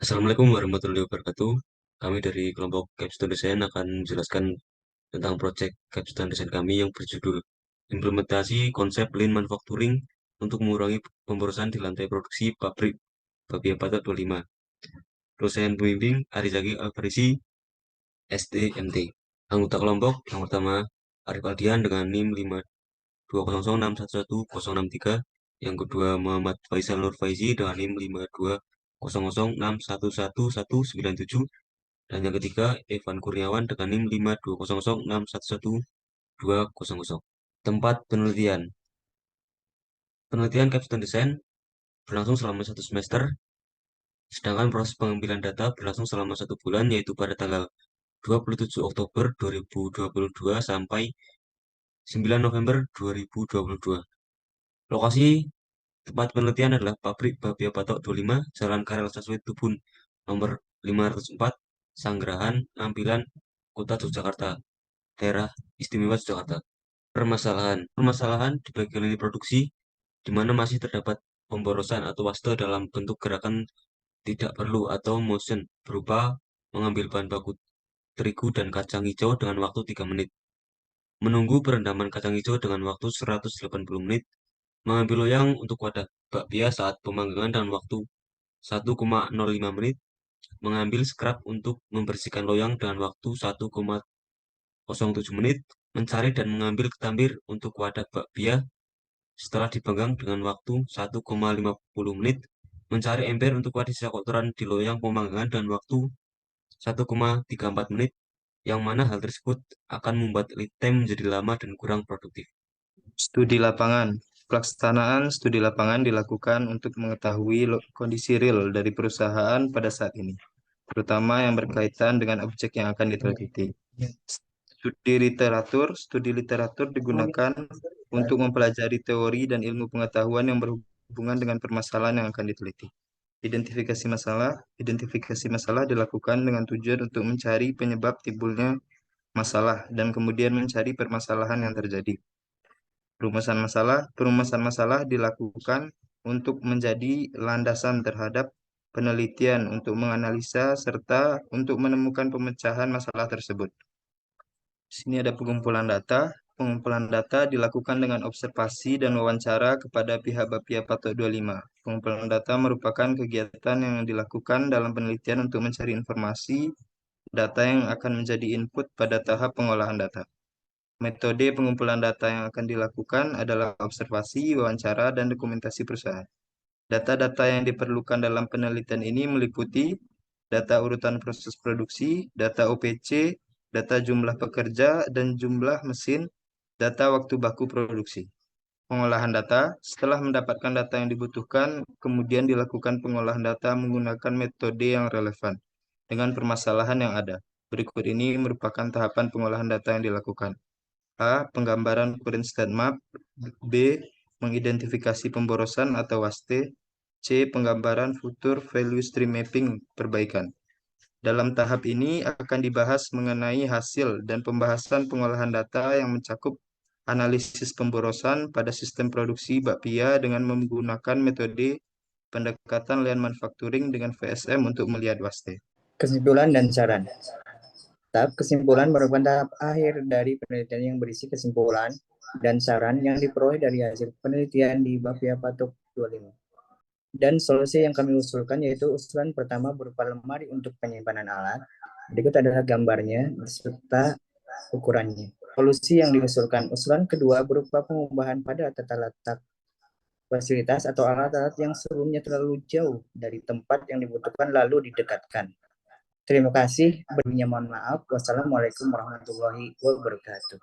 Assalamualaikum warahmatullahi wabarakatuh. Kami dari kelompok Capstone Design akan menjelaskan tentang proyek Capstone Design kami yang berjudul Implementasi Konsep Lean Manufacturing untuk mengurangi pemborosan di lantai produksi pabrik Babia Batak 25. Dosen pembimbing Arizaki Alfarisi, STMT. Anggota kelompok yang pertama Arif Aldian dengan NIM 5200611063. Yang kedua Muhammad Faisal Nur Faizi dengan NIM 5200611197. Dan yang ketiga, Evan Kurniawan dengan NIM 5200611200. Tempat penelitian. Penelitian Capstone Design berlangsung selama 1 semester, sedangkan proses pengambilan data berlangsung selama 1 bulan, yaitu pada tanggal 27 Oktober 2022 sampai 9 November 2022. Lokasi tempat penelitian adalah Pabrik Babia Batok 25, Jalan Karel Saswit Tubun, nomor 504, Sanggerahan, Ampilan, Kota Yogyakarta, Daerah Istimewa Yogyakarta. Permasalahan. Permasalahan di bagian lini produksi, di mana masih terdapat pemborosan atau waste dalam bentuk gerakan tidak perlu atau motion, berupa mengambil bahan baku terigu dan kacang hijau dengan waktu 3 menit, menunggu perendaman kacang hijau dengan waktu 180 menit, mengambil loyang untuk wadah bakpia saat pemanggangan dengan waktu 1,05 menit, mengambil scrap untuk membersihkan loyang dengan waktu 1,07 menit, mencari dan mengambil ketambir untuk wadah bakpia setelah dipanggang dengan waktu 1,50 menit, mencari ember untuk wadah sisa kotoran di loyang pemanggangan dengan waktu 1,34 menit, yang mana hal tersebut akan membuat lead time menjadi lama dan kurang produktif. Studi lapangan. Pelaksanaan studi lapangan dilakukan untuk mengetahui kondisi real dari perusahaan pada saat ini, terutama yang berkaitan dengan objek yang akan diteliti. Studi literatur digunakan untuk mempelajari teori dan ilmu pengetahuan yang berhubungan dengan permasalahan yang akan diteliti. Identifikasi masalah dilakukan dengan tujuan untuk mencari penyebab timbulnya masalah dan kemudian mencari permasalahan yang terjadi. Perumasan masalah dilakukan untuk menjadi landasan terhadap penelitian untuk menganalisa serta untuk menemukan pemecahan masalah tersebut. Di sini ada pengumpulan data. Pengumpulan data dilakukan dengan observasi dan wawancara kepada pihak Bapia Patok 25. Pengumpulan data merupakan kegiatan yang dilakukan dalam penelitian untuk mencari informasi data yang akan menjadi input pada tahap pengolahan data. Metode pengumpulan data yang akan dilakukan adalah observasi, wawancara, dan dokumentasi perusahaan. Data-data yang diperlukan dalam penelitian ini meliputi data urutan proses produksi, data OPC, data jumlah pekerja dan jumlah mesin, data waktu baku produksi. Pengolahan data, setelah mendapatkan data yang dibutuhkan, kemudian dilakukan pengolahan data menggunakan metode yang relevan dengan permasalahan yang ada. Berikut ini merupakan tahapan pengolahan data yang dilakukan. A. Penggambaran current state map. B. Mengidentifikasi pemborosan atau waste. C. Penggambaran future value stream mapping perbaikan. Dalam tahap ini akan dibahas mengenai hasil dan pembahasan pengolahan data yang mencakup analisis pemborosan pada sistem produksi bakpia dengan menggunakan metode pendekatan lean manufacturing dengan VSM untuk melihat waste. Kesimpulan dan saran. Tahap kesimpulan merupakan tahap akhir dari penelitian yang berisi kesimpulan dan saran yang diperoleh dari hasil penelitian di Bapia Patok 25. Dan solusi yang kami usulkan yaitu usulan pertama berupa lemari untuk penyimpanan alat. Berikut adalah gambarnya beserta ukurannya. Solusi yang diusulkan. Usulan kedua berupa pengubahan pada tata letak fasilitas atau alat-alat yang sebelumnya terlalu jauh dari tempat yang dibutuhkan lalu didekatkan. Terima kasih. Berikutnya mohon maaf. Wassalamualaikum warahmatullahi wabarakatuh.